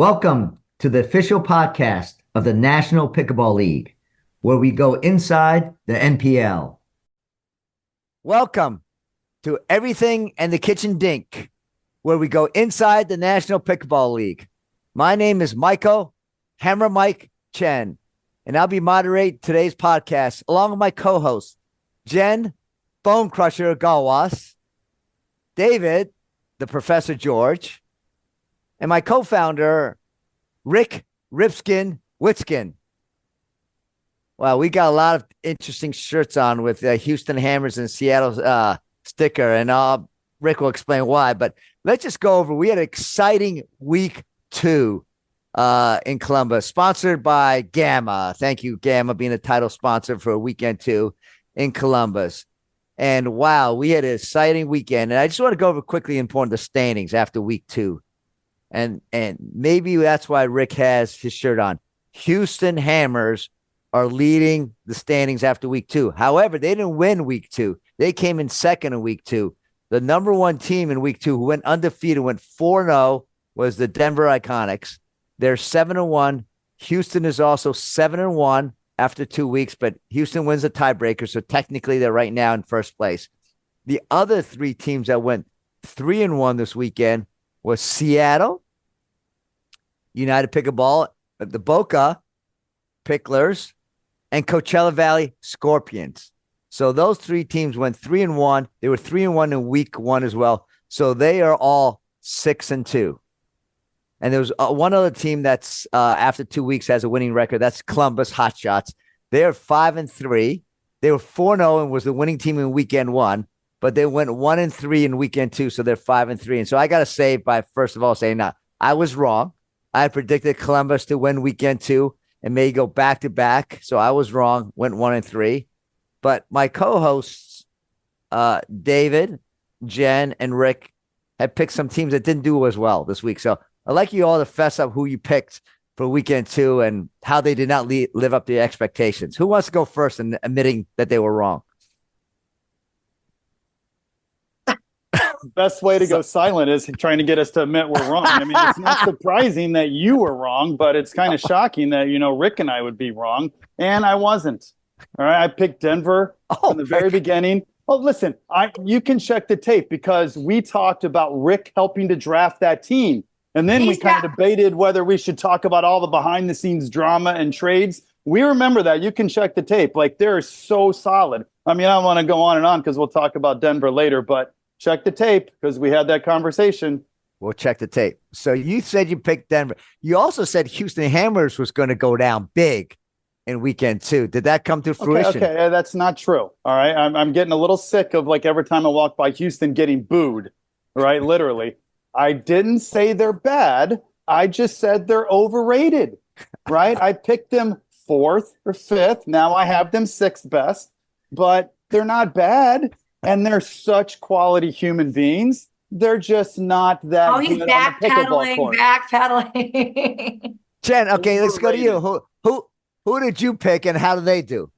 Welcome to the official podcast of the National Pickleball League, where we go inside the NPL. Welcome to Everything and the Kitchen Dink, where we go inside the National Pickleball League. My name is Michael Hammer Mike Chen, and I'll be moderating today's podcast along with my co-host, Jen Bone Crusher Gallwas, David, the Professor George, and my co-founder, Rick Ripskin Witsken. Wow, we got a lot of interesting shirts on with Houston Hammers and Seattle sticker, and Rick will explain why. But let's just go over. We had an exciting week 2 in Columbus, sponsored by Gamma. Thank you, Gamma, being the title sponsor for weekend 2 in Columbus. And wow, we had an exciting weekend. And I just want to go over quickly important the standings after week 2. And maybe that's why Rick has his shirt on. Houston Hammers are leading the standings after week 2. However, they didn't win week 2. They came in second in week 2. The number one team in week 2 who went undefeated, went 4-0, was the Denver Iconics. They're 7-1. Houston is also 7-1 after 2 weeks, but Houston wins the tiebreaker, so technically they're right now in first place. The other 3 teams that went 3-1 this weekend was Seattle, United Pickleball, the Boca Picklers, and Coachella Valley Scorpions. So those 3 teams went 3-1. They were 3-1 in week 1 as well. So they are all 6-2. And there was one other team that's after 2 weeks has a winning record. That's Columbus Hotshots. They're 5-3. They were 4-0 and was the winning team in weekend 1. But they went 1-3 in weekend 2, so they're 5-3. And so I got to say by first of all saying, I was wrong. I predicted Columbus to win weekend 2 and may go back to back. So I was wrong. Went 1-3. But my co-hosts, David, Jen, and Rick, had picked some teams that didn't do as well this week. So I'd like you all to fess up who you picked for weekend 2 and how they did not live up to your expectations. Who wants to go first in admitting that they were wrong? Best way to go silent is trying to get us to admit we're wrong. I mean, it's not surprising that you were wrong, but it's kind of shocking that, Rick and I would be wrong. And I wasn't. All right. I picked Denver from the very beginning. Oh, listen, you can check the tape because we talked about Rick helping to draft that team. And then we kind of debated whether we should talk about all the behind the scenes drama and trades. We remember that. You can check the tape. Like, they're so solid. I mean, I don't want to go on and on because we'll talk about Denver later, but check the tape because we had that conversation. We'll check the tape. So you said you picked Denver. You also said Houston Hammers was going to go down big in weekend 2. Did that come to fruition? Okay, that's not true. All right. I'm getting a little sick of, like, every time I walk by Houston getting booed. Right? Literally. I didn't say they're bad. I just said they're overrated. Right? I picked them 4th or 5th. Now I have them 6th best, but they're not bad. And they're such quality human beings. They're just not that. Oh, he's backpedaling. Jen, okay, let's go to you. Who did you pick and how did they do?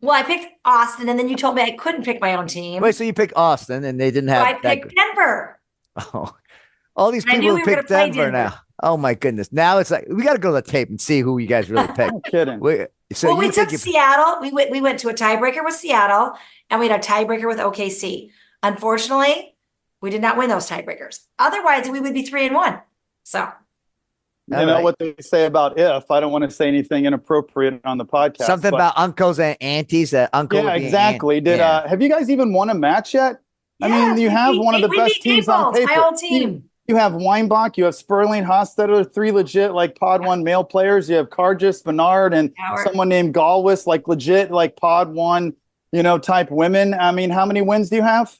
Well, I picked Austin, and then you told me I couldn't pick my own team. Wait, so you picked Austin and they didn't have. So I picked Denver. Oh, all these people who picked Denver now. Oh my goodness! Now it's like we got to go to the tape and see who you guys really picked. No kidding. We took Seattle. We went to a tiebreaker with Seattle, and we had a tiebreaker with OKC. Unfortunately, we did not win those tiebreakers. Otherwise, we would be 3-1. So, you know what they say about if. I don't want to say anything inappropriate on the podcast. Something about uncles and aunties. That uncle. Yeah, exactly. Have you guys even won a match yet? Yeah, I mean, you have one of the best teams on paper. My old team. You have Weinbach, you have Sperling, Hostetler, 3 legit like Pod 1 male players. You have Cargis, Bernard, and someone named Gallwas, like legit like Pod 1, type women. I mean, how many wins do you have?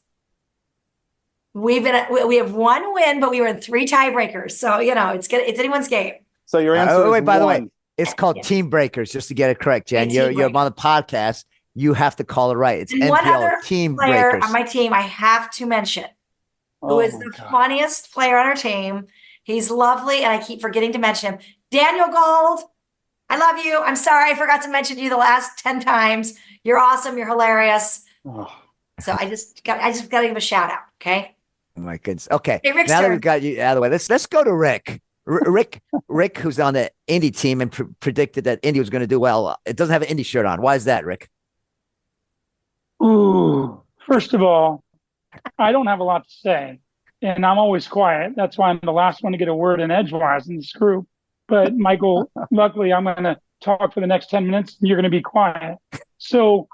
We have 1 win, but we were in 3 tiebreakers. So, it's anyone's game. So your answer is by the way, one. it's called Team Breakers, just to get it correct, Jen. You're on the podcast. You have to call it right. It's NPL, one other Team player Breakers. on my team I have to mention, who is the funniest player on our team. He's lovely, and I keep forgetting to mention him. Daniel Gold, I love you. I'm sorry I forgot to mention you the last 10 times. You're awesome. You're hilarious. Oh. So I just got to give a shout out. Okay. Oh my goodness. Okay. Hey, Rick's now that turn. we've got you out of the way, let's go to Rick. Rick, who's on the Indy team and predicted that Indy was going to do well. It doesn't have an Indy shirt on. Why is that, Rick? Ooh, first of all, I don't have a lot to say, and I'm always quiet. That's why I'm the last one to get a word in edgewise in this group. But Michael, luckily, I'm going to talk for the next 10 minutes, and you're going to be quiet. So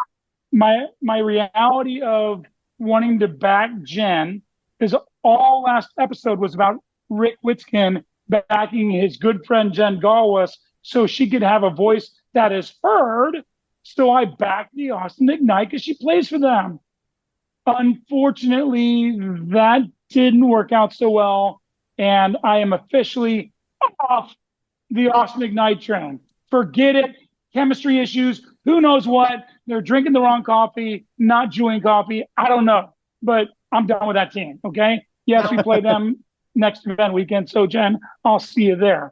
my reality of wanting to back Jen is all last episode was about Rick Witsken backing his good friend Jen Gallwas so she could have a voice that is heard. So I backed the Austin McKnight because she plays for them. Unfortunately, that didn't work out so well, and I am officially off the Austin McKnight train. Forget it. Chemistry issues. Who knows what? They're drinking the wrong coffee, not chewing coffee. I don't know, but I'm done with that team. Okay. Yes, we play them next event weekend. So Jen, I'll see you there.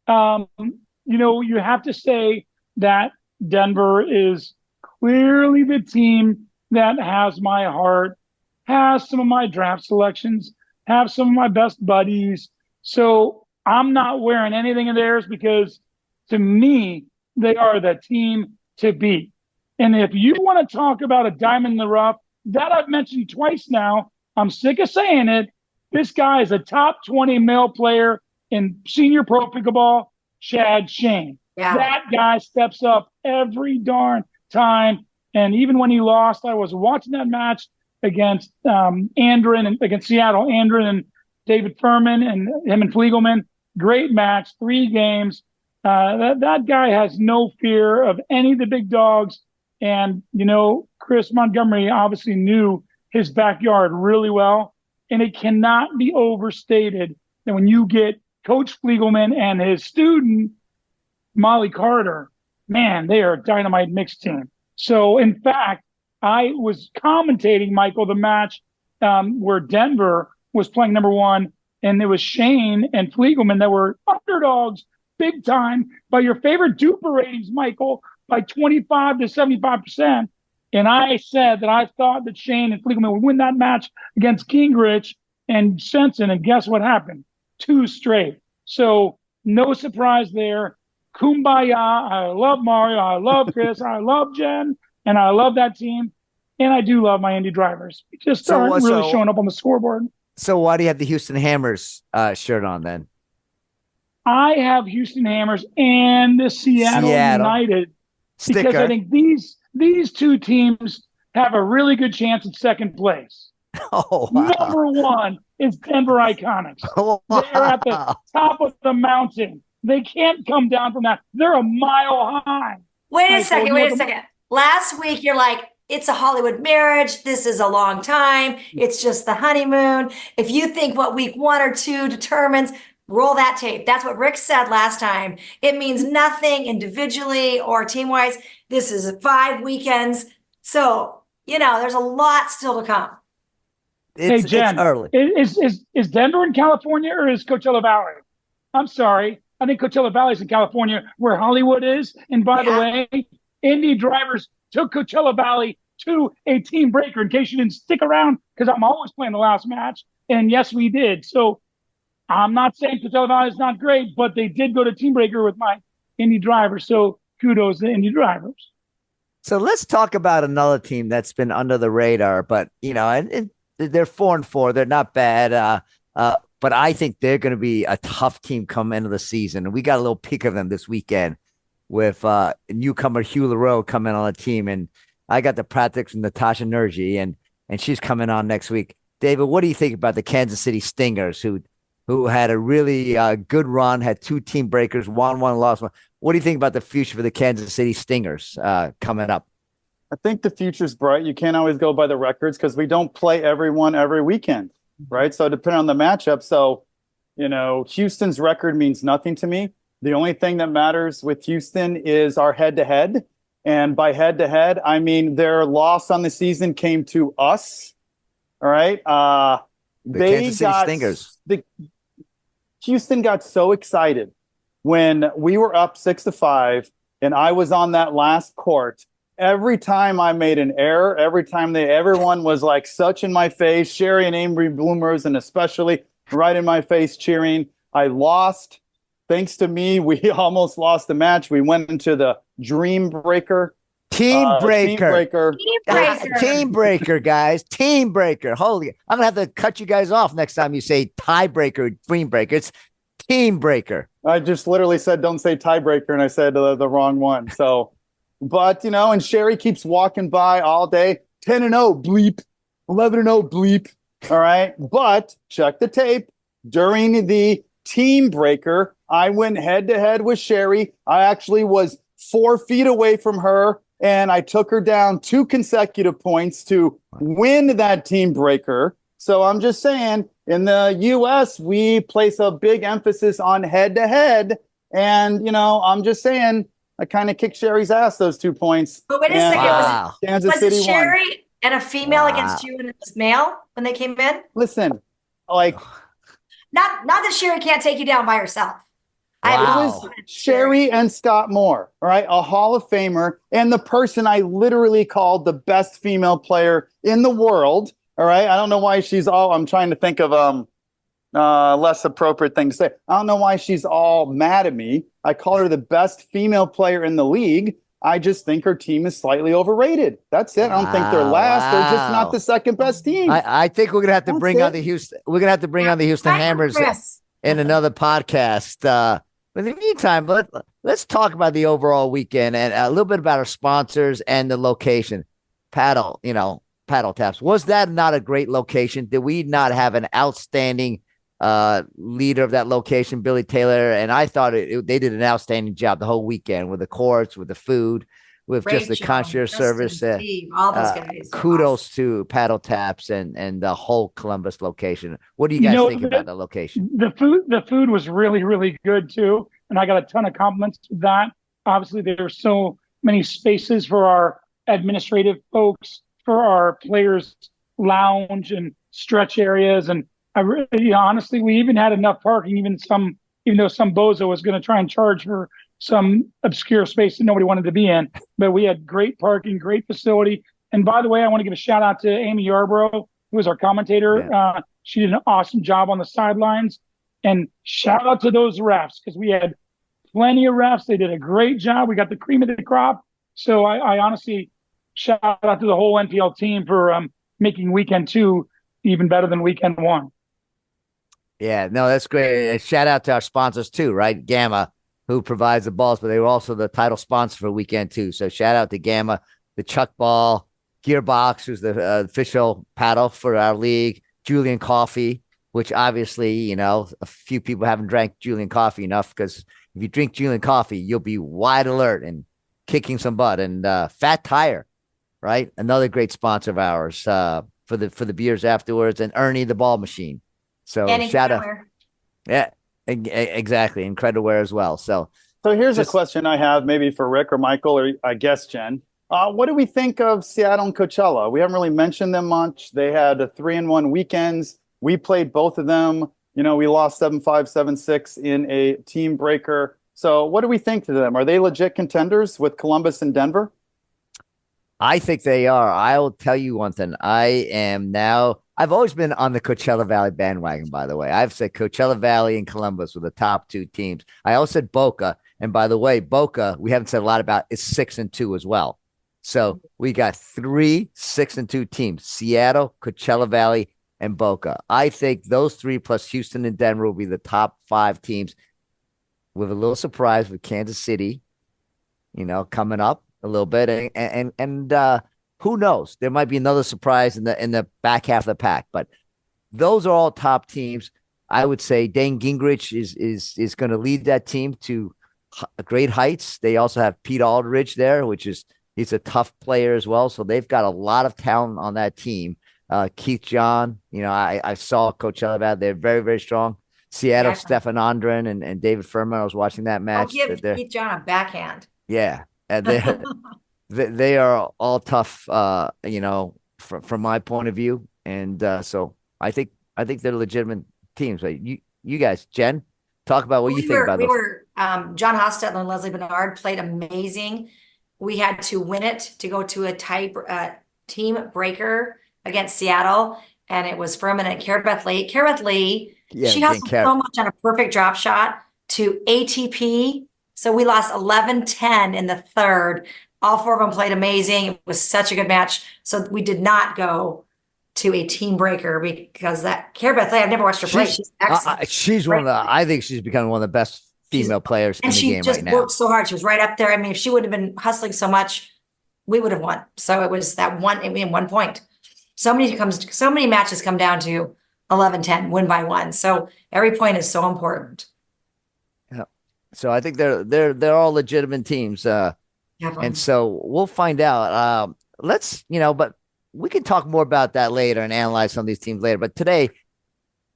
You have to say that Denver is clearly the team that has my heart, has some of my draft selections, have some of my best buddies. So I'm not wearing anything of theirs because to me, they are the team to beat. And if you want to talk about a diamond in the rough, that I've mentioned twice now, I'm sick of saying it. This guy is a top 20 male player in senior pro pickleball, Chad Shane. Yeah. That guy steps up every darn time. And even when he lost, I was watching that match against Andren and against Seattle, Andren and David Furman and him and Fliegelman. Great match, 3 games. That guy has no fear of any of the big dogs. And, Chris Montgomery obviously knew his backyard really well. And it cannot be overstated that when you get Coach Fliegelman and his student, Molly Carter, man, they are a dynamite mixed team. So, in fact, I was commentating, Michael, the match where Denver was playing number 1, and it was Shane and Fliegelman that were underdogs big time by your favorite duper ratings, Michael, by 25 to 75%. And I said that I thought that Shane and Fliegelman would win that match against Gingrich and Sensen. And guess what happened? 2 straight. So no surprise there. Kumbaya. I love Mario. I love Chris. I love Jen. And I love that team. And I do love my Indy drivers. We just aren't really showing up on the scoreboard. So why do you have the Houston Hammers shirt on then? I have Houston Hammers and the Seattle United sticker. Because I think these 2 teams have a really good chance at second place. Oh, wow. Number 1 is Denver Iconics. Oh, wow. They're at the top of the mountain. They can't come down from that. They're a mile high. Wait a second. Last week, you're like, it's a Hollywood marriage. This is a long time. It's just the honeymoon. If you think what week 1 or 2 determines, roll that tape. That's what Rick said last time. It means nothing individually or team-wise. This is 5 weekends. So, there's a lot still to come. Hey, Jen, it's early. Is Denver in California or is Coachella Valley? I'm sorry. I think Coachella Valley is in California where Hollywood is. And by the way, Indy drivers took Coachella Valley to a team breaker in case you didn't stick around because I'm always playing the last match. And yes, we did. So I'm not saying Coachella Valley is not great, but they did go to team breaker with my Indy drivers. So kudos to Indy drivers. So let's talk about another team that's been under the radar, but and they're 4-4. They're not bad. But I think they're going to be a tough team come end of the season. And we got a little peek of them this weekend with newcomer Hugh LaRoe coming on the team. And I got the practice from Natasha Nergy, and she's coming on next week. David, what do you think about the Kansas City Stingers, who had a really good run, had 2 team breakers, won 1, lost 1? What do you think about the future for the Kansas City Stingers coming up? I think the future's bright. You can't always go by the records because we don't play everyone every weekend, right? So depending on the matchup. So, Houston's record means nothing to me. The only thing that matters with Houston is our head-to-head. And by head-to-head, I mean their loss on the season came to us, all right? The Kansas City Stingers. Houston got so excited when we were up 6-5 and I was on that last court. Every time I made an error, every time everyone was like such in my face, Sherry and Amory Bloomers, and especially right in my face cheering, I lost. thanks to me, we almost lost the match. We went into the Dream Breaker. Team breaker. Team breaker. Guys. Team breaker. Holy, I'm gonna have to cut you guys off next time you say tiebreaker, dream breaker. It's team breaker. I just literally said, don't say tiebreaker, and I said the wrong one. So, but, and Sherry keeps walking by all day. 10-0, bleep. 11-0, bleep. All right. But check the tape. During the team breaker, I went head to head with Sherry. I actually was 4 feet away from her, and I took her down 2 consecutive points to win that team breaker. So I'm just saying, in the U.S., we place a big emphasis on head to head. And, I'm just saying, I kind of kicked Sherry's ass those 2 points. But wait a second. Wow. Kansas Was City it Sherry won. and a female against you and it was male when they came in? Listen, like, not that Sherry can't take you down by herself. it was Sherry and Scott Moore, all right, a Hall of Famer, and the person I literally called the best female player in the world. All right, I don't know why she's all. I'm trying to think of less appropriate thing to say. I don't know why she's all mad at me. I call her the best female player in the league. I just think her team is slightly overrated. That's it. I don't think they're last. They're just not the second best team. I think we're gonna have to bring on the Houston. We're gonna have to bring on the Houston Hammers in another podcast. But in the meantime, let's talk about the overall weekend and a little bit about our sponsors and the location. Paddle Taps. Was that not a great location? Did we not have an outstanding leader of that location, Billy Taylor? And I thought they did an outstanding job the whole weekend with the courts, with the food, with just the concierge service. Steve, all those guys. Kudos to Paddle Taps and the whole Columbus location. What do you guys think about the location? The food was really, really good too. And I got a ton of compliments for that. Obviously, there's so many spaces for our administrative folks, for our players' lounge and stretch areas. And honestly, we even had enough parking, even though some bozo was going to try and charge for some obscure space that nobody wanted to be in. But we had great parking, great facility. And by the way, I want to give a shout out to Amy Yarbrough, who was our commentator. Yeah. She did an awesome job on the sidelines. And shout out to those refs, because we had plenty of refs. They did a great job. We got the cream of the crop. So I honestly shout out to the whole NPL team for making weekend 2 even better than weekend 1. Yeah, no, that's great. Shout out to our sponsors too, right? Gamma, who provides the balls, but they were also the title sponsor for weekend 2. So shout out to Gamma, the Chuck Ball, Gearbox, who's the official paddle for our league, Julian Coffee, which obviously, a few people haven't drank Julian Coffee enough, because if you drink Julian Coffee, you'll be wide alert and kicking some butt. And Fat Tire, right? Another great sponsor of ours for the beers afterwards, and Ernie the Ball Machine. So shout out. Yeah, exactly. Incredible as well. So here's a question I have, maybe for Rick or Michael, or I guess Jen. What do we think of Seattle and Coachella? We haven't really mentioned them much. They had 3-1 weekends. We played both of them. We lost 7-5, 7-6 in a team breaker. So what do we think to them? Are they legit contenders with Columbus and Denver? I think they are. I will tell you one thing. I've always been on the Coachella Valley bandwagon, by the way. I've said Coachella Valley and Columbus were the top 2 teams. I also said Boca. And by the way, Boca, we haven't said a lot about, is 6-2 as well. So we got 3 6-2 teams: Seattle, Coachella Valley, and Boca. I think those 3 plus Houston and Denver will be the top 5 teams, with a little surprise with Kansas City, coming up a little bit. And who knows? There might be another surprise in the back half of the pack. But those are all top teams. I would say Dane Gingrich is going to lead that team to great heights. They also have Pete Aldridge there, he's a tough player as well. So they've got a lot of talent on that team. Keith John, I saw Coachella Valley. They're very, very strong. Seattle, Stefan Andren and David Furman. I was watching that match. I'll give Keith John a backhand. Yeah. And they are all tough, from my point of view. And so I think they're legitimate teams. But you guys, Jen, talk about what you think about those. John Hostetler and Leslie Bernard played amazing. We had to win it to go to a team breaker against Seattle, and it was Furman and Cara Beth Lee. She hustled so much on a perfect drop shot. to ATP. So we lost 11-10 in the third. All four of them played amazing. It was such a good match. So we did not go to a team breaker because that Cara Beth I've never watched her play. She's excellent. She's I think she's becoming one of the best female players in the game right now. And she just worked so hard. She was right up there. I mean, if she would have been hustling so much, we would have won. So it was that one, I mean, 1 point. So many matches come down to 11-10, win by one. So every point is so important. Yeah. So I think they're all legitimate teams. And so we'll find out. But we can talk more about that later and analyze some of these teams later. But today,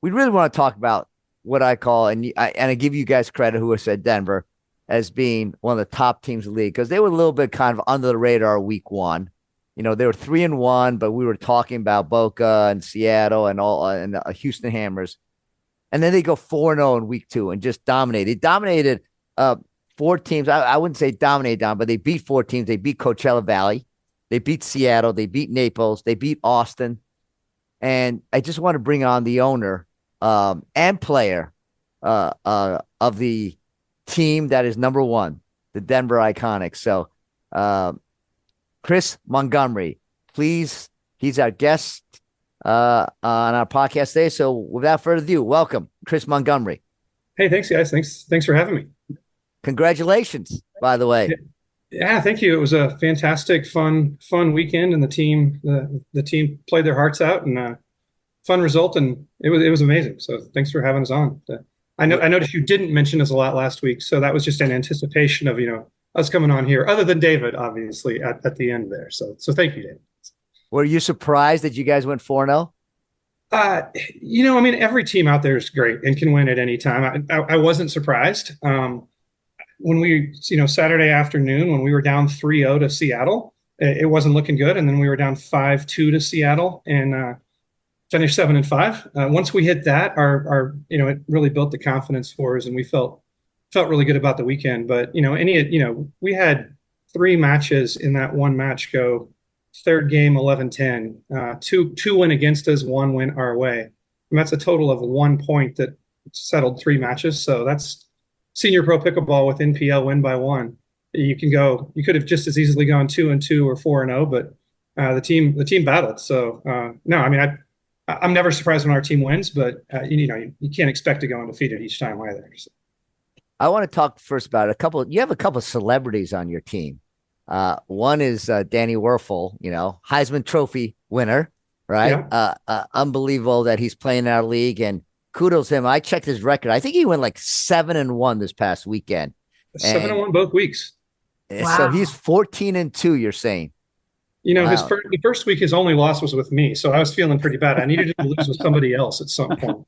we really want to talk about what I call, and I give you guys credit who has said Denver as being one of the top teams in the league, because they were a little bit kind of under the radar week one. They were 3-1, but we were talking about Boca and Seattle and the Houston Hammers. And then they go 4-0 in week two and just dominate. They dominated four teams. I wouldn't say dominate down, but they beat four teams. They beat Coachella Valley. They beat Seattle. They beat Naples. They beat Austin. And I just want to bring on the owner and player of the team that is number one, the Denver Iconics. So Chris Montgomery, please. He's our guest on our podcast today. So without further ado, welcome, Chris Montgomery. Hey, thanks, guys. Thanks for having me. Congratulations, by the way. Yeah, thank you. It was a fantastic, fun weekend, and the team played their hearts out, and fun result, and it was amazing. So thanks for having us on. I noticed you didn't mention us a lot last week, so that was just an anticipation of us coming on here. Other than David, obviously, at the end there. So thank you, David. Were you surprised that you guys went 4-0? I mean, every team out there is great and can win at any time. I wasn't surprised. When we, Saturday afternoon, when we were down 3-0 to Seattle, it wasn't looking good. And then we were down 5-2 to Seattle and finished 7-5. Once we hit that, our it really built the confidence for us, and we felt really good about the weekend. But, we had 3 matches in that one match go. Third game, 11-10, two win against us, 1 win our way. And that's a total of 1 point that settled 3 matches. So that's senior pro pickleball with NPL win by 1. You could have just as easily gone 2-2 or 4-0, but the team battled. So no, I mean, I'm never surprised when our team wins, but you can't expect to go undefeated each time either. So. I want to talk first about you have a couple of celebrities on your team. One is Danny Werfel, Heisman Trophy winner, right? Yeah. Unbelievable that he's playing in our league, and kudos to him. I checked his record. I think he went like 7-1 this past weekend. 7-1 both weeks. Wow. So he's 14-2. You're saying? Wow. The first week his only loss was with me, so I was feeling pretty bad. I needed to lose with somebody else at some point.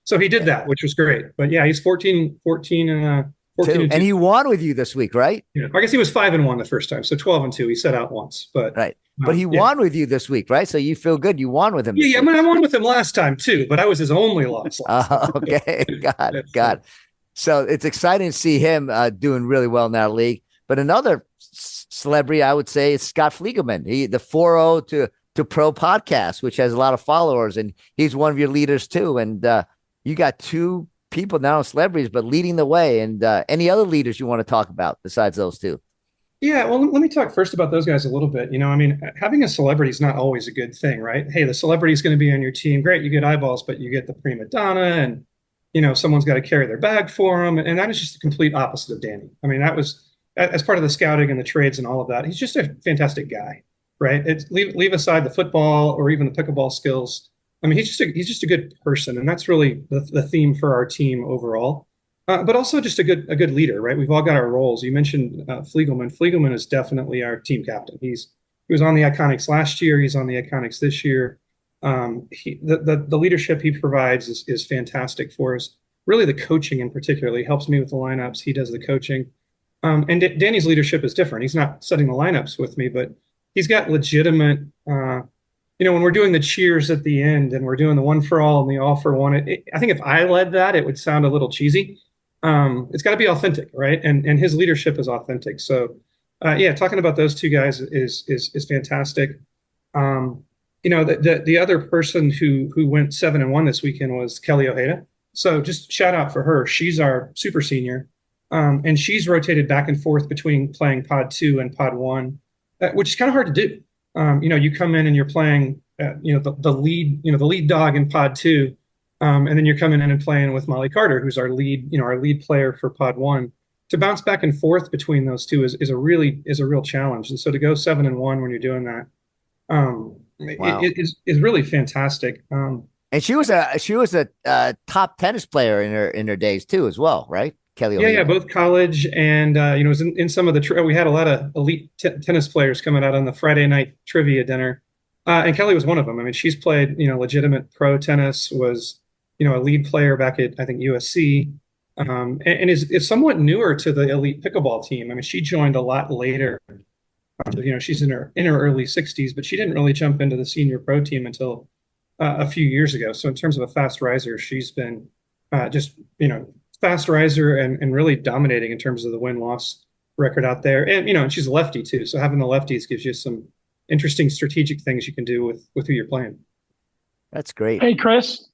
So he did that, which was great. But yeah, he's 14 and he won with you this week, right? Yeah, I guess he was 5-1 the first time, so 12-2. He set out once, but right. But he won with you this week, right? So you feel good. You won with him. Yeah, I mean, I won with him last time too, but I was his only loss. Okay, God. So it's exciting to see him doing really well in that league. But another celebrity, I would say, is Scott Fliegelman. The 4-0 to Pro podcast, which has a lot of followers, and he's one of your leaders too. And you got 2 people now, celebrities, but leading the way. And any other leaders you want to talk about besides those 2? Yeah, well, let me talk first about those guys a little bit. I mean, having a celebrity is not always a good thing, right? Hey, the celebrity is going to be on your team. Great, you get eyeballs, but you get the prima donna, and someone's got to carry their bag for them. And that is just the complete opposite of Danny. I mean, that was as part of the scouting and the trades and all of that. He's just a fantastic guy, right? Leave aside the football or even the pickleball skills. I mean, he's just a good person, and that's really the theme for our team overall. But also just a good leader, right? We've all got our roles. You mentioned Fliegelman. Fliegelman is definitely our team captain. He was on the Iconics last year. He's on the Iconics this year. The leadership he provides is fantastic for us. Really, the coaching in particular. He helps me with the lineups. He does the coaching. And Danny's leadership is different. He's not setting the lineups with me, but he's got legitimate. When we're doing the cheers at the end and we're doing the 1 for all and the all for one, I think if I led that, it would sound a little cheesy. It's got to be authentic, right? And his leadership is authentic. So, talking about those 2 guys is fantastic. The other person who went 7-1 this weekend was Kelly Ojeda. So just shout out for her. She's our super senior. And she's rotated back and forth between playing pod 2 and pod 1, which is kind of hard to do. You come in and you're playing, the lead dog in pod 2, and then you're coming in and playing with Molly Carter, who's our lead player for pod 1. To bounce back and forth between those two is a real challenge. And so to go 7-1 when you're doing that, wow. it is really fantastic. And she was a top tennis player in her days too, as well, right? Kelly. Yeah, both college and was in some of the we had a lot of elite tennis players coming out on the Friday night trivia dinner, and Kelly was one of them. I mean, she's played legitimate pro tennis, was a lead player back at I think USC, and is somewhat newer to the elite pickleball team. I mean, she joined a lot later. She's in her early 60s, but she didn't really jump into the senior pro team until a few years ago. So in terms of a fast riser, she's been fast riser and really dominating in terms of the win-loss record out there. And she's a lefty too. So having the lefties gives you some interesting strategic things you can do with who you're playing. That's great. Hey, Chris,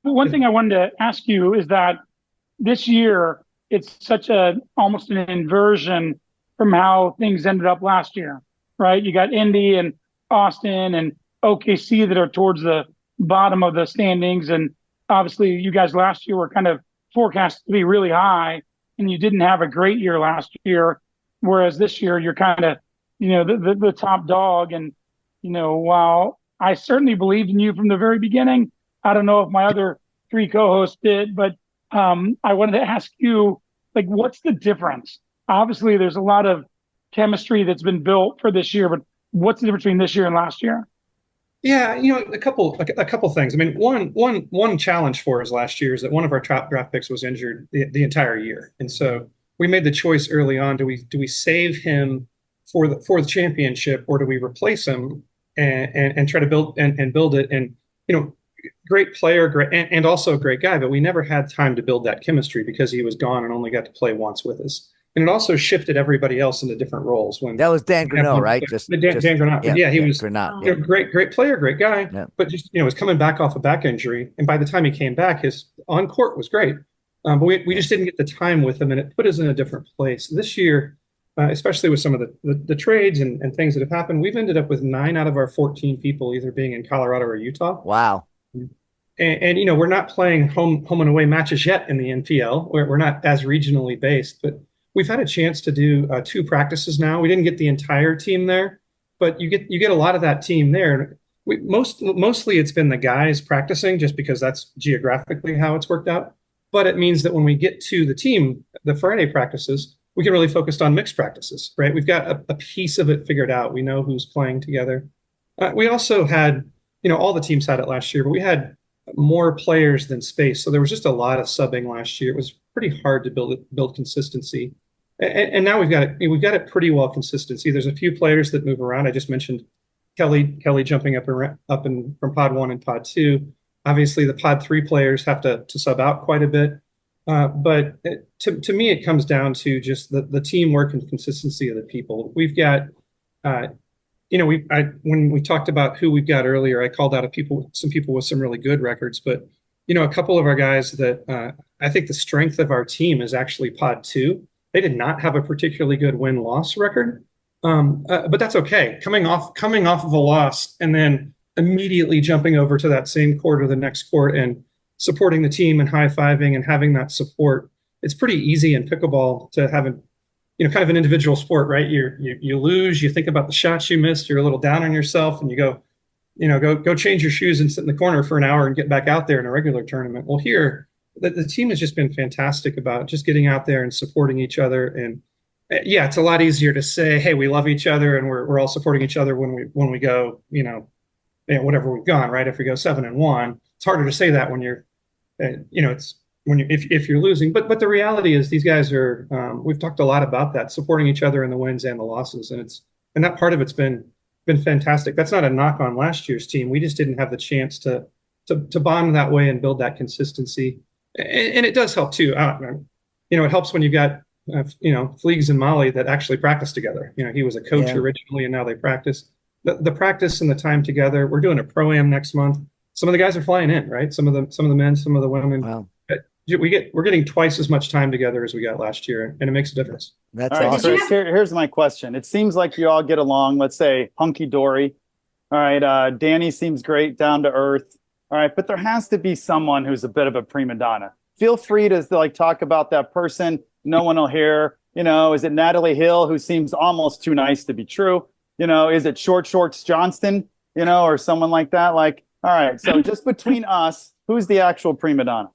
one thing I wanted to ask you is that this year it's such almost an inversion from how things ended up last year, right? You got Indy and Austin and OKC that are towards the bottom of the standings. And obviously you guys last year were kind of forecast to be really high, and you didn't have a great year last year. Whereas this year you're kind of, the top dog. And, while I certainly believed in you from the very beginning, I don't know if my other 3 co-hosts did, but I wanted to ask you, what's the difference? Obviously there's a lot of chemistry that's been built for this year, but what's the difference between this year and last year? Yeah, a couple things. I mean, one challenge for us last year is that one of our top draft picks was injured the entire year, and so we made the choice early on: do we save him for the championship, or do we replace him and try to build it? And great player, great and also a great guy, but we never had time to build that chemistry because he was gone and only got to play once with us. And it also shifted everybody else into different roles. When that was Dan Granot, right? Dan Granot. Yeah, he was Granot, great player, great guy, but just was coming back off a back injury. And by the time he came back, his on court was great, but we just didn't get the time with him, and it put us in a different place. This year, especially with some of the trades and things that have happened, we've ended up with 9 out of our 14 people either being in Colorado or Utah. Wow. And we're not playing home and away matches yet in the NPL. We're not as regionally based, but we've had a chance to do 2 practices now. We didn't get the entire team there, but you get a lot of that team there. Mostly it's been the guys practicing just because that's geographically how it's worked out. But it means that when we get to the team, the Friday practices, we can really focus on mixed practices, right? We've got a piece of it figured out. We know who's playing together. We also had, all the teams had it last year, but we had more players than space. So there was just a lot of subbing last year. It was pretty hard to build consistency. And now we've got it pretty well consistency. There's a few players that move around. I just mentioned Kelly jumping up from pod 1 and pod 2. Obviously the pod 3 players have to sub out quite a bit. But to me, it comes down to just the teamwork and consistency of the people. We've got, when we talked about who we've got earlier, I called out some people with some really good records, but a couple of our guys that I think the strength of our team is actually pod 2. They did not have a particularly good win-loss record, but that's okay. Coming off of a loss and then immediately jumping over to that same court or the next court and supporting the team and high-fiving and having that support, it's pretty easy in pickleball to have kind of an individual sport, right? You lose, you think about the shots you missed, you're a little down on yourself, and you go change your shoes and sit in the corner for an hour and get back out there in a regular tournament. Well, here, the team has just been fantastic about just getting out there and supporting each other. And yeah, it's a lot easier to say, hey, we love each other and we're all supporting each other when we go, whatever we've gone, right? If we go 7-1, it's harder to say that when you're, it's when if you're losing. But the reality is these guys are, we've talked a lot about that, supporting each other in the wins and the losses, and that part of it's been fantastic. That's not a knock on last year's team. We just didn't have the chance to bond that way and build that consistency. And it does help too. It helps when you've got, Fleegs and Molly that actually practice together. He was a coach originally and now they practice. The practice and the time together. We're doing a pro-am next month. Some of the guys are flying in, right? Some of the men, some of the women. Wow. we're getting twice as much time together as we got last year, and it makes a difference. That's All right, awesome. Chris, here's my question. It seems like you all get along, let's say hunky dory. All right, Danny seems great, down to earth. All right, but there has to be someone who's a bit of a prima donna. Feel free to like talk about that person. No one will hear. Is it Natalie Hill, who seems almost too nice to be true? Is it Short Shorts Johnston? Or someone like that. Like, all right, so just between us, who's the actual prima donna?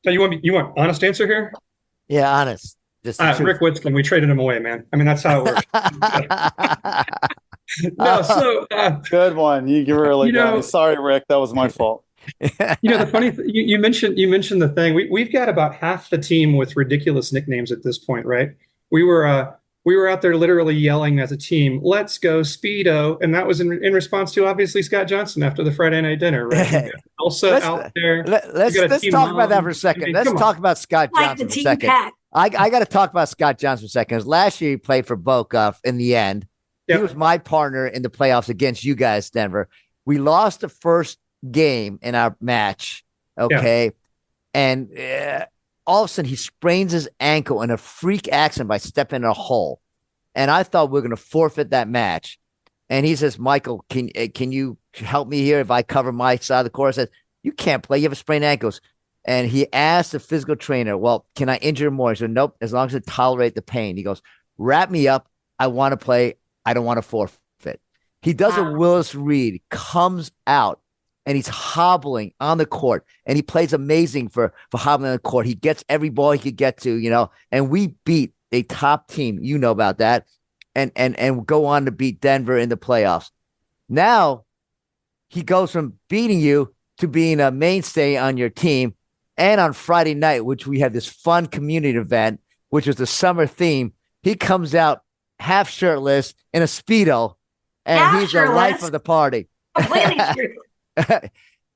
So you want honest answer here? Yeah, honest. Just Rick Witsken. We traded him away, man. I mean, that's how it works. No, so good one. You really got me. Sorry, Rick. That was my fault. The funny you mentioned the thing. We've got about half the team with ridiculous nicknames at this point, right? We were out there literally yelling as a team, "Let's go Speedo!" And that was in response to obviously Scott Johnson after the Friday night dinner, right? Elsa out there. Let's talk about that for a second. I mean, let's talk about Scott Johnson for a second. I got to talk about Scott Johnson for a second. Last year he played for Boca in the end. Yep. He was my partner in the playoffs against you guys, Denver. We lost the first game in our match, okay? Yeah. And all of a sudden he sprains his ankle in a freak accident by stepping in a hole. And I thought we were going to forfeit that match. And he says, "Michael, can you help me here if I cover my side of the court?" I said, "You can't play. You have a sprained ankles." And he asked the physical trainer, "Well, can I injure more?" He said, "Nope, as long as I tolerate the pain." He goes, "Wrap me up. I want to play. I don't want to forfeit." He does a Willis Reed, comes out, and he's hobbling on the court, and he plays amazing for hobbling on the court. He gets every ball he could get to, and we beat a top team. You know about that. And go on to beat Denver in the playoffs. Now he goes from beating you to being a mainstay on your team. And on Friday night, which we had this fun community event, which was the summer theme, he comes out half shirtless in a Speedo, and he's the life of the party. Completely true.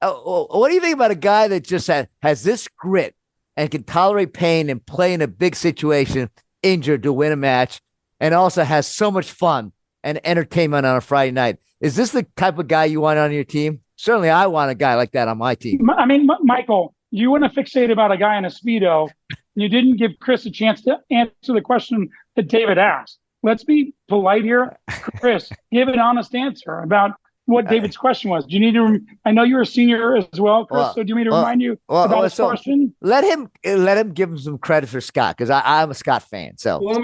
What do you think about a guy that just has this grit and can tolerate pain and play in a big situation, injured to win a match, and also has so much fun and entertainment on a Friday night? Is this the type of guy you want on your team? Certainly I want a guy like that on my team. I mean, Michael, you want to fixate about a guy in a Speedo. You didn't give Chris a chance to answer the question that David asked. Let's be polite here. Chris, give an honest answer about what David's question was. Do you need to? I know you're a senior as well, Chris. So do you need to remind you about his question? Let him give him some credit for Scott, because I'm a Scott fan. So I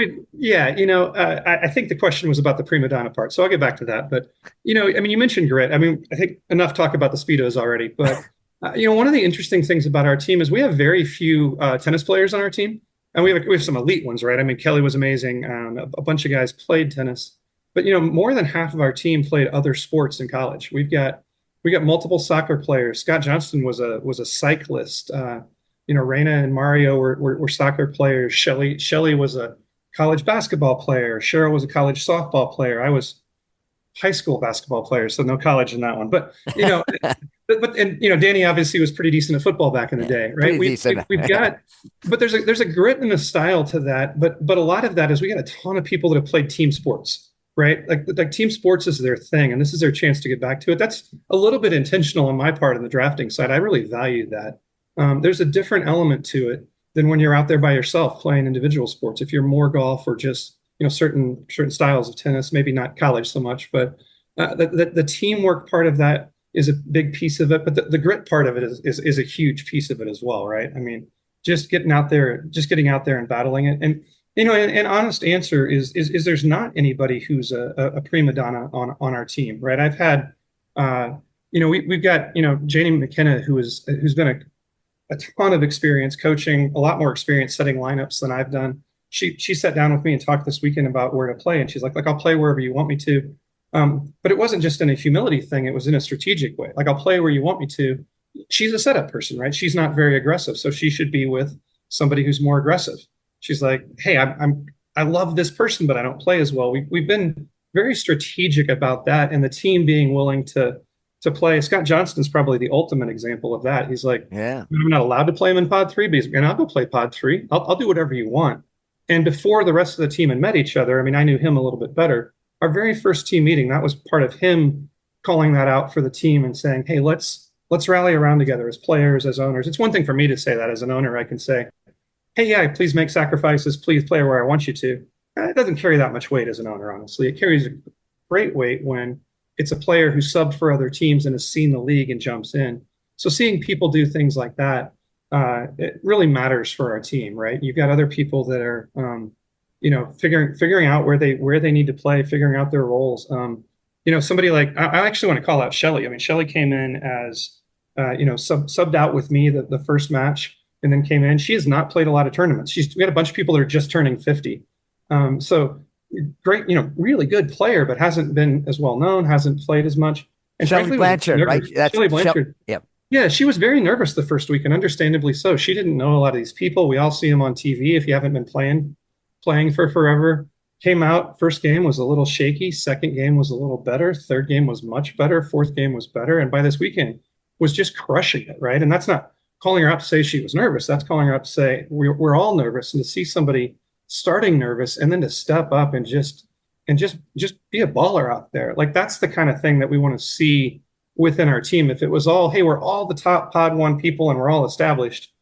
think the question was about the prima donna part. So I'll get back to that. But you mentioned grit. I mean, I think enough talk about the Speedos already. But one of the interesting things about our team is we have very few tennis players on our team, and we have some elite ones, right? I mean, Kelly was amazing. A bunch of guys played tennis. But more than half of our team played other sports in college. We got multiple soccer players. Scott Johnston was a cyclist. Raina and Mario were soccer players. Shelly was a college basketball player. Cheryl was a college softball player. I was high school basketball player, so no college in that one. But Danny obviously was pretty decent at football back in the day, right? We've got, but there's a grit and a style to that. But a lot of that is we got a ton of people that have played team sports. Right? Like team sports is their thing, and this is their chance to get back to it. That's a little bit intentional on my part on the drafting side. I really value that. There's a different element to it than when you're out there by yourself playing individual sports. If you're more golf or just certain styles of tennis, maybe not college so much, but the teamwork part of that is a big piece of it. But the grit part of it is a huge piece of it as well, right? I mean, just getting out there and battling it. And an honest answer is there's not anybody who's a prima donna on our team, right? I've had, we've got, Janie McKenna, who's been a ton of experience coaching, a lot more experience setting lineups than I've done. She sat down with me and talked this weekend about where to play, and she's like, I'll play wherever you want me to. But it wasn't just in a humility thing; it was in a strategic way. Like, I'll play where you want me to. She's a setup person, right? She's not very aggressive, so she should be with somebody who's more aggressive. She's like, hey, I love this person, but I don't play as well. We've been very strategic about that, and the team being willing to play. Scott Johnston's probably the ultimate example of that. He's like, I'm not allowed to play him in pod 3, but I'll go play pod 3. I'll do whatever you want. And before the rest of the team had met each other, I mean, I knew him a little bit better. Our very first team meeting, that was part of him calling that out for the team and saying, hey, let's let's rally around together as players, as owners. It's one thing for me to say that as an owner. I can say, hey, yeah, please make sacrifices. Please play where I want you to. It doesn't carry that much weight as an owner, honestly. It carries a great weight when it's a player who subbed for other teams and has seen the league and jumps in. So seeing people do things like that, it really matters for our team, right? You've got other people that are, figuring out where they need to play, figuring out their roles. Somebody like I actually want to call out Shelly. I mean, Shelly came in as subbed out with me the first match, and then came in. She has not played a lot of tournaments. We got a bunch of people that are just turning 50. So great, really good player, but hasn't been as well known, hasn't played as much. And Shelly Blanchard, right? That's Shelly Blanchard. Yep. Yeah, she was very nervous the first week, and understandably so. She didn't know a lot of these people. We all see them on TV if you haven't been playing for forever. Came out, first game was a little shaky, second game was a little better, third game was much better, fourth game was better, and by this weekend was just crushing it, right? And that's not calling her out to say she was nervous. That's calling her out to say we're all nervous, and to see somebody starting nervous and then to step up and just be a baller out there. Like, that's the kind of thing that we want to see within our team. If it was all, hey, we're all the top pod 1 people and we're all established,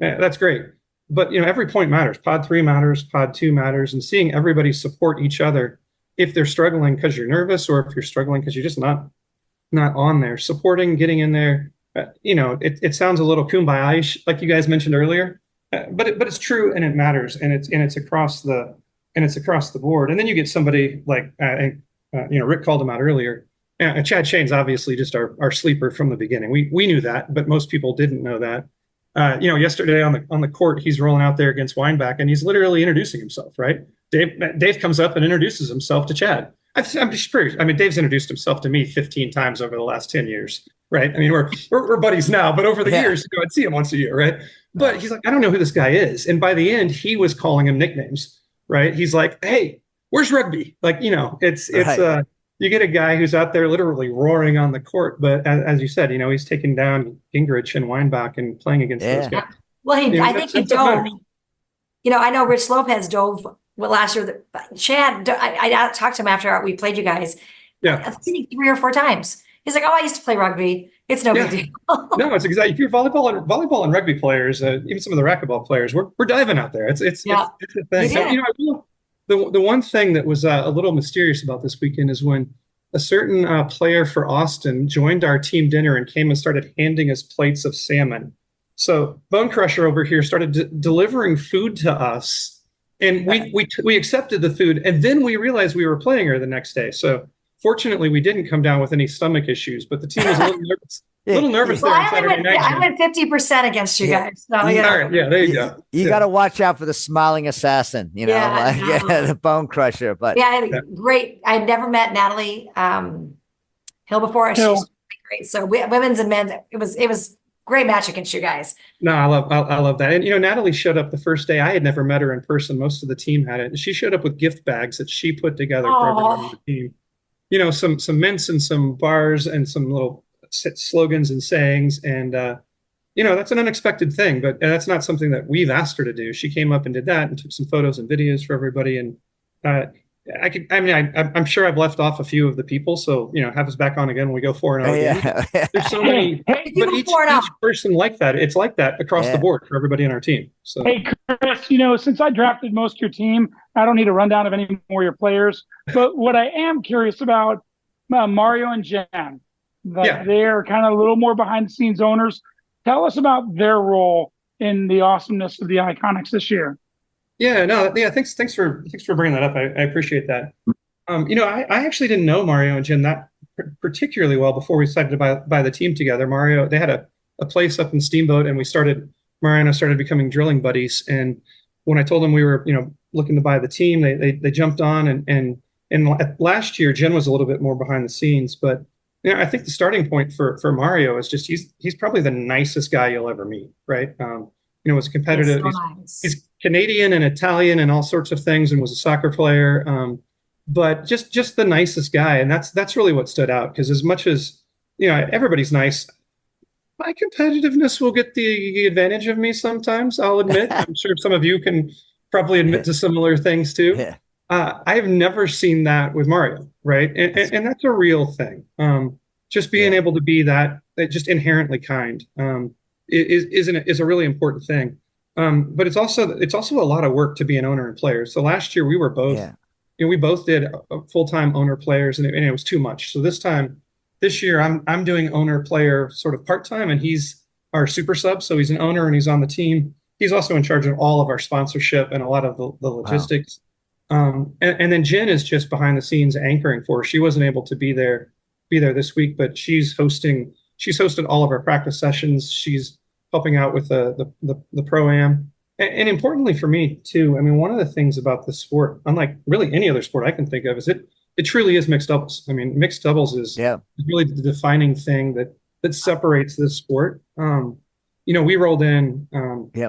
that's great. But every point matters. Pod 3 matters, pod 2 matters, and seeing everybody support each other if they're struggling because you're nervous, or if you're struggling because you're just not on there, supporting, getting in there. It sounds a little kumbaya-ish, like you guys mentioned earlier, but it's true, and it matters, and it's across the board. And then you get somebody like Rick called him out earlier. Chad Shane's obviously just our sleeper from the beginning. We knew that, but most people didn't know that. Yesterday on the court, he's rolling out there against Weinbach, and he's literally introducing himself, right? Dave comes up and introduces himself to Chad. I'm just pretty, Dave's introduced himself to me 15 times over the last 10 years, right? I mean, we're buddies now, but over the years, I'd see him once a year, right? But he's like, I don't know who this guy is. And by the end, he was calling him nicknames, right? He's like, hey, where's rugby? Like, it's right. You get a guy who's out there literally roaring on the court, but as you said, he's taking down Gingrich and Weinbach and playing against those guys. Well, I think he dove. I know Rich Lopez dove last year. Chad, I talked to him after we played you guys. Yeah, I think 3 or 4 times. He's like, "Oh, I used to play rugby. It's no big deal." No, it's exactly. If you're volleyball and rugby players, even some of the racquetball players, we're diving out there. It's a thing. So, the one thing that was a little mysterious about this weekend is when a certain player for Austin joined our team dinner and came and started handing us plates of salmon. So Bone Crusher over here started delivering food to us, and we accepted the food, and then we realized we were playing her the next day. So fortunately, we didn't come down with any stomach issues, but the team was a little nervous. There on Saturday night. I went 50% against you guys. So, All right, there you go. You got to watch out for the smiling assassin, the Bone Crusher. But great. I never met Natalie Hill before. She's great. So women's and men's, it was great match against you guys. No, I love that. And Natalie showed up the first day. I had never met her in person. Most of the team had it. And she showed up with gift bags that she put together for everyone on the team. Some mints and some bars and some little slogans and sayings, and that's an unexpected thing, but that's not something that we've asked her to do. She came up and did that and took some photos and videos for everybody, and I'm sure I've left off a few of the people, so have us back on again when we go 4-0 again. There's so many, but each person like that, it's like that across the board for everybody on our team. So hey, Chris, since I drafted most of your team, I don't need a rundown of any more of your players, but what I am curious about, Mario and Jen, they're kind of a little more behind the scenes owners. Tell us about their role in the awesomeness of the Iconics this year. Thanks for bringing that up. I appreciate that. I actually didn't know Mario and Jen that particularly well before we decided to buy the team together. Mario, they had a place up in Steamboat, and Mario and I started becoming drilling buddies. And when I told them we were looking to buy the team, they jumped on, and last year Jen was a little bit more behind the scenes, but I think the starting point for Mario is just he's probably the nicest guy you'll ever meet, right? Was competitive. He's Canadian and Italian and all sorts of things, and was a soccer player, but just the nicest guy, and that's really what stood out. Because as much as everybody's nice, my competitiveness will get the advantage of me sometimes. I'll admit. I'm sure some of you can probably admit to similar things too. I have never seen that with Mario, right? And that's a real thing. just being able to be that just inherently kind is a really important thing. But it's also a lot of work to be an owner and player. So last year we were both, we both did full-time owner players, and it was too much. So this year I'm doing owner player sort of part-time, and he's our super sub. So he's an owner and he's on the team. He's also in charge of all of our sponsorship and a lot of the logistics. Wow. And then Jen is just behind the scenes anchoring for us. She wasn't able to be there this week, but she's hosted all of our practice sessions. She's helping out with the pro-am. And importantly for me too, I mean, one of the things about this sport, unlike really any other sport I can think of, is it truly is mixed doubles. I mean, mixed doubles is really the defining thing that separates this sport. We rolled in,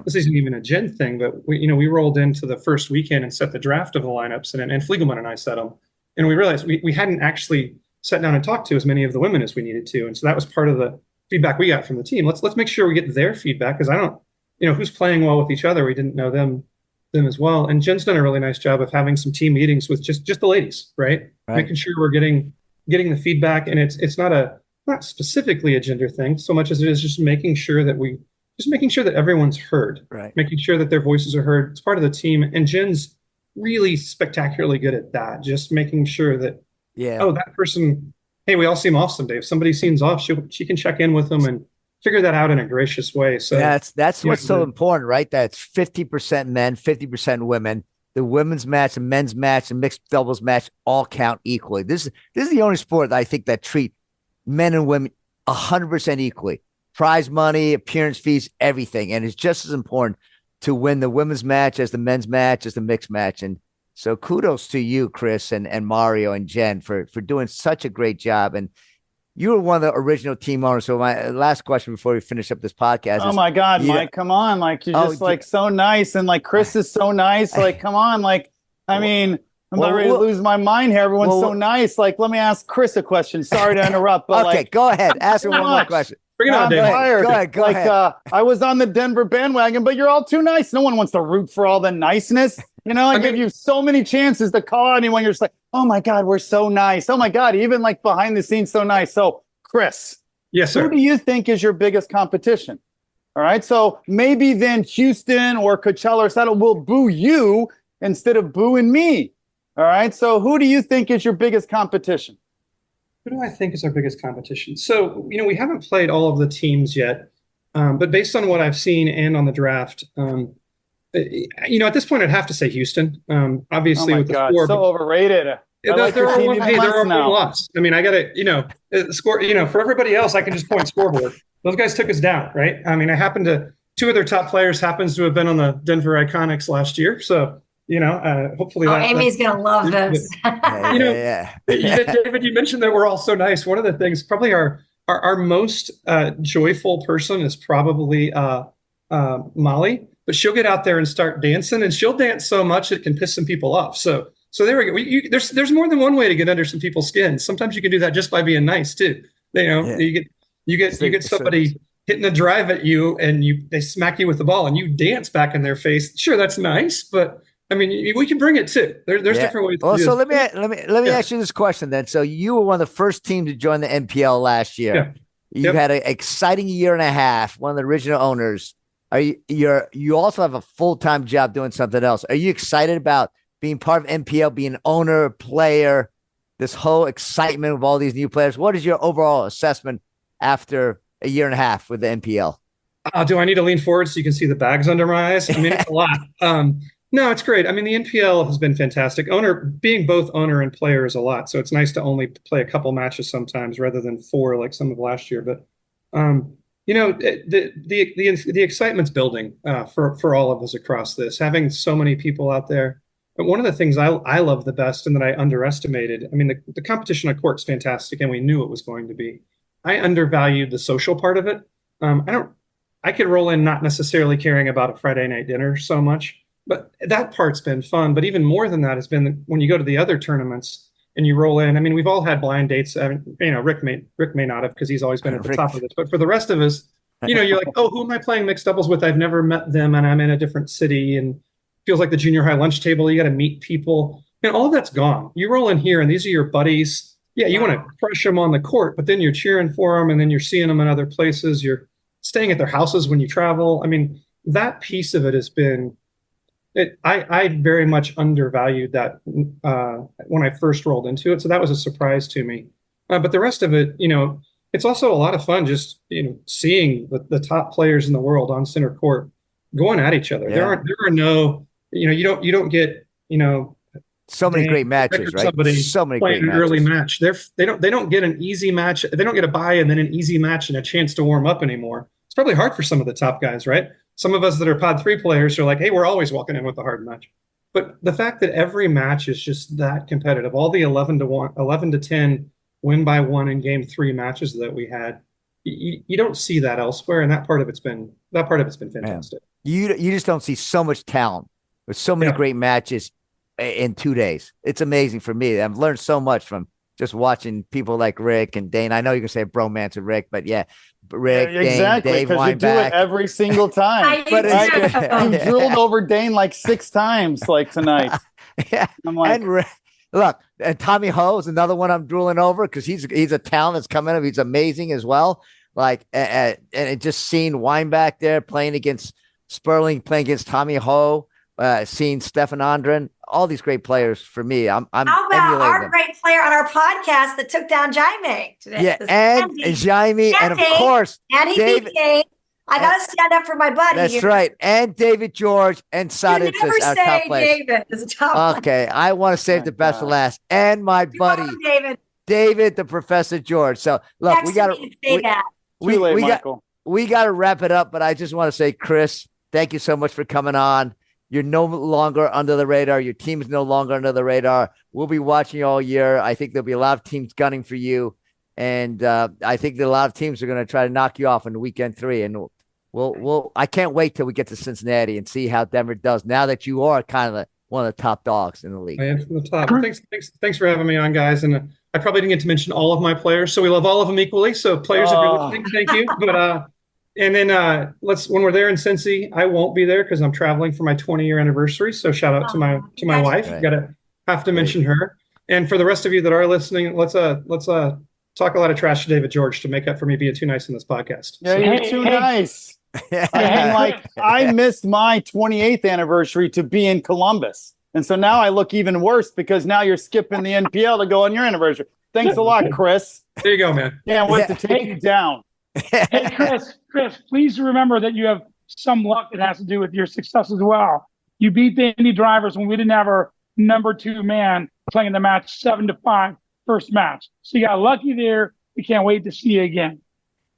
this isn't even a Jen thing, but we rolled into the first weekend and set the draft of the lineups, and Fliegelman and I set them. And we realized we hadn't actually sat down and talked to as many of the women as we needed to. And so that was part of the feedback we got from the team. Let's make sure we get their feedback, because I don't, who's playing well with each other. We didn't know them as well. And Jen's done a really nice job of having some team meetings with just the ladies, right? Making sure we're getting the feedback. And it's not specifically a gender thing so much as it is just making sure that everyone's heard, right? Making sure that their voices are heard. It's part of the team. And Jen's really spectacularly good at that. Just making sure that, that person, hey, we all seem off someday. If somebody seems off, she can check in with them and figure that out in a gracious way. So that's what's so important, right? That's 50% men, 50% women. The women's match, the men's match, and mixed doubles match all count equally. This is the only sport that I think that treat men and women 100% equally. Prize money, appearance fees, everything. And it's just as important to win the women's match as the men's match, as the mixed match. And so kudos to you, Chris, and Mario and Jen for doing such a great job. And you were one of the original team owners. So my last question before we finish up this podcast. Oh my God, Mike, come on. Like, you're just so nice. And like, Chris is so nice. Like, come on. Like, I mean, I'm not ready to lose my mind here. Everyone's so nice. Like, let me ask Chris a question. Sorry to interrupt. But okay, go ahead. Ask him one more question. Bring it on, Dave. Go ahead. I was on the Denver bandwagon, but you're all too nice. No one wants to root for all the niceness. I give you so many chances to call anyone. You're just like, oh my God, we're so nice. Oh my God, even like behind the scenes, so nice. So, Chris, yes, sir. Who do you think is your biggest competition? All right. So maybe then Houston or Coachella or Seattle will boo you instead of booing me. All right. So who do you think is your biggest competition? Who do I think is our biggest competition? So, we haven't played all of the teams yet, but based on what I've seen and on the draft, at this point, I'd have to say Houston. Obviously, with the score, so overrated. There are one loss. I mean, I got to, score. For everybody else, I can just point scoreboard. Those guys took us down, right? I mean, two of their top players happens to have been on the Denver Iconics last year, so. Hopefully. Amy's gonna love this. David, you mentioned that we're all so nice. One of the things, probably our most joyful person is probably Molly, but she'll get out there and start dancing, and she'll dance so much it can piss some people off. So there we go. There's more than one way to get under some people's skin. Sometimes you can do that just by being nice too. You get somebody hitting a drive at you, and they smack you with the ball, and you dance back in their face. Sure, that's nice, but. I mean, we can bring it too. There's different ways. Well, so let me ask you this question then. So you were one of the first teams to join the NPL last year. Yeah. You've had an exciting year and a half. One of the original owners. You also have a full-time job doing something else. Are you excited about being part of NPL, being an owner, player, this whole excitement of all these new players? What is your overall assessment after a year and a half with the NPL? Do I need to lean forward so you can see the bags under my eyes? I mean, it's a lot. No, it's great. I mean, the NPL has been fantastic. Being both owner and player is a lot. So it's nice to only play a couple matches sometimes rather than 4 like some of last year. But, the excitement's building for all of us across this, having so many people out there. But one of the things I love the best and that I underestimated, I mean, the competition on court's fantastic and we knew it was going to be. I undervalued the social part of it. I could roll in not necessarily caring about a Friday night dinner so much. But that part's been fun. But even more than that has been when you go to the other tournaments and you roll in. I mean, we've all had blind dates. Rick may not have because he's always been at the top of this. But for the rest of us, you're like, oh, who am I playing mixed doubles with? I've never met them, and I'm in a different city, and feels like the junior high lunch table. You got to meet people, and all of that's gone. You roll in here, and these are your buddies. yeah, you want to crush them on the court, but then you're cheering for them, and then you're seeing them in other places. You're staying at their houses when you travel. I mean, that piece of it has been. I very much undervalued that when I first rolled into it, so that was a surprise to me. But the rest of it, it's also a lot of fun just seeing the top players in the world on center court going at each other. Yeah. There are no, you don't get so many great matches, right? So many playing great an early matches. match. They don't get an easy match. They don't get a bye and then an easy match and a chance to warm up anymore. It's probably hard for some of the top guys, right? Some of us that are Pod 3 players are like, hey, we're always walking in with a hard match. But the fact that every match is just that competitive, all the 11 to 10 win by one in game 3 matches that we had, you don't see that elsewhere, and that part of it's been fantastic. Man, you just don't see so much talent with so many great matches in 2 days. It's amazing for me. I've learned so much from just watching people like Rick and Dane. I know you can say bromance with Rick, but yeah, Rick, exactly, Dane, Dave because you do it every single time. You drooled over Dane like 6 times, like tonight. Yeah, I'm like, look, and Tommy Ho is another one I'm drooling over because he's a talent that's coming up. He's amazing as well. Like, and just seeing Weinbach there playing against Sperling, playing against Tommy Ho, seeing Stefan Andren, all these great players for me. I'm How about our great player on our podcast that took down Jaime today? Yeah, and Jaime, and of course, and he beat Dave. I got to stand up for my buddy. That's right. And David George and Sadip, our top players. David is a top Okay, I want to save the best for last. And my buddy, David, the Professor George. So look, we got to wrap it up. But I just want to say, Chris, thank you so much for coming on. You're no longer under the radar. Your team is no longer under the radar. We'll be watching you all year. I think there'll be a lot of teams gunning for you. And I think that a lot of teams are going to try to knock you off in weekend 3. And I can't wait till we get to Cincinnati and see how Denver does now that you are kind of one of the top dogs in the league. I am from the top. Thanks for having me on, guys. And I probably didn't get to mention all of my players, so we love all of them equally. So players, if you're listening, thank you. But and then when we're there in Cincy, I won't be there because I'm traveling for my 20-year anniversary. So shout out to my wife. Right. Have to mention her. And for the rest of you that are listening, let's talk a lot of trash to David George to make up for me being too nice in this podcast. Yeah, you're too nice. I missed my 28th anniversary to be in Columbus. And so now I look even worse because now you're skipping the NPL to go on your anniversary. Thanks a lot, Chris. There you go, man. Can't wait to take you down. Hey, Chris, please remember that you have some luck that has to do with your success as well. You beat the Indy Drivers when we didn't have our number 2 man playing the match 7-5 first match. So you got lucky there. We can't wait to see you again.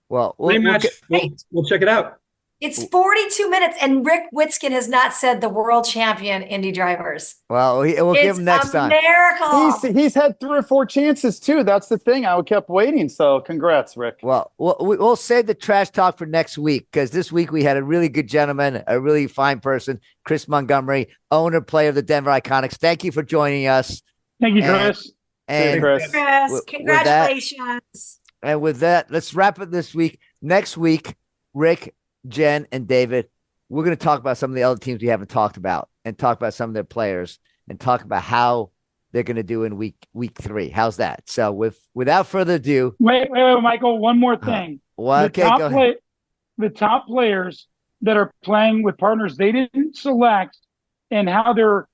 Well, we'll check it out. It's 42 minutes, and Rick Witsken has not said the world champion Indy Drivers. Well, we'll give him next time. Miracle. He's had 3 or 4 chances too. That's the thing. I kept waiting. So congrats, Rick. Well, we'll save the trash talk for next week because this week we had a really good gentleman, a really fine person, Chris Montgomery, owner, player of the Denver Iconics. Thank you for joining us. Thank you, Chris. And Chris, congratulations. And with that, let's wrap it this week. Next week, Rick, Jen, and David, we're going to talk about some of the other teams we haven't talked about and talk about some of their players and talk about how they're going to do in week 3. How's that? So without further ado. Wait, Michael, one more thing. The top players that are playing with partners they didn't select and how they're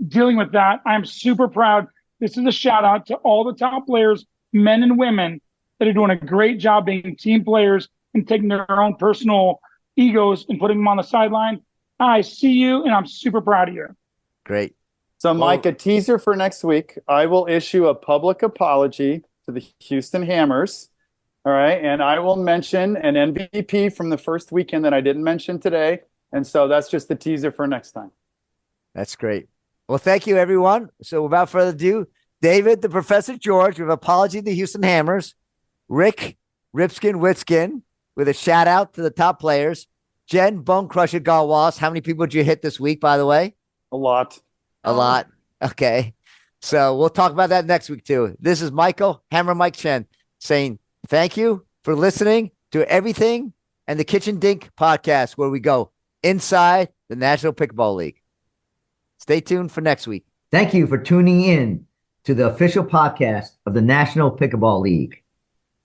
dealing with that, I'm super proud. This is a shout out to all the top players, men and women, that are doing a great job being team players and taking their own personal egos and putting them on the sideline. I see you, and I'm super proud of you. Great. So, Mike, a teaser for next week. I will issue a public apology to the Houston Hammers. All right. And I will mention an MVP from the first weekend that I didn't mention today. And so that's just the teaser for next time. That's great. Well, thank you, everyone. So without further ado, David, the Professor George, with an apology to the Houston Hammers. Rick, Ripskin, Witskin, with a shout out to the top players. Jen, Bone Crusher, Gallwas. How many people did you hit this week, by the way? A lot. A lot. Okay. So we'll talk about that next week, too. This is Michael, Hammer Mike Chen, saying thank you for listening to Everything and the Kitchen Dink podcast, where we go inside the National Pickleball League. Stay tuned for next week. Thank you for tuning in to the official podcast of the National Pickleball League.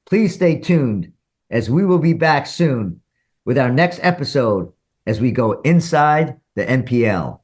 Please stay tuned as we will be back soon with our next episode as we go inside the NPL.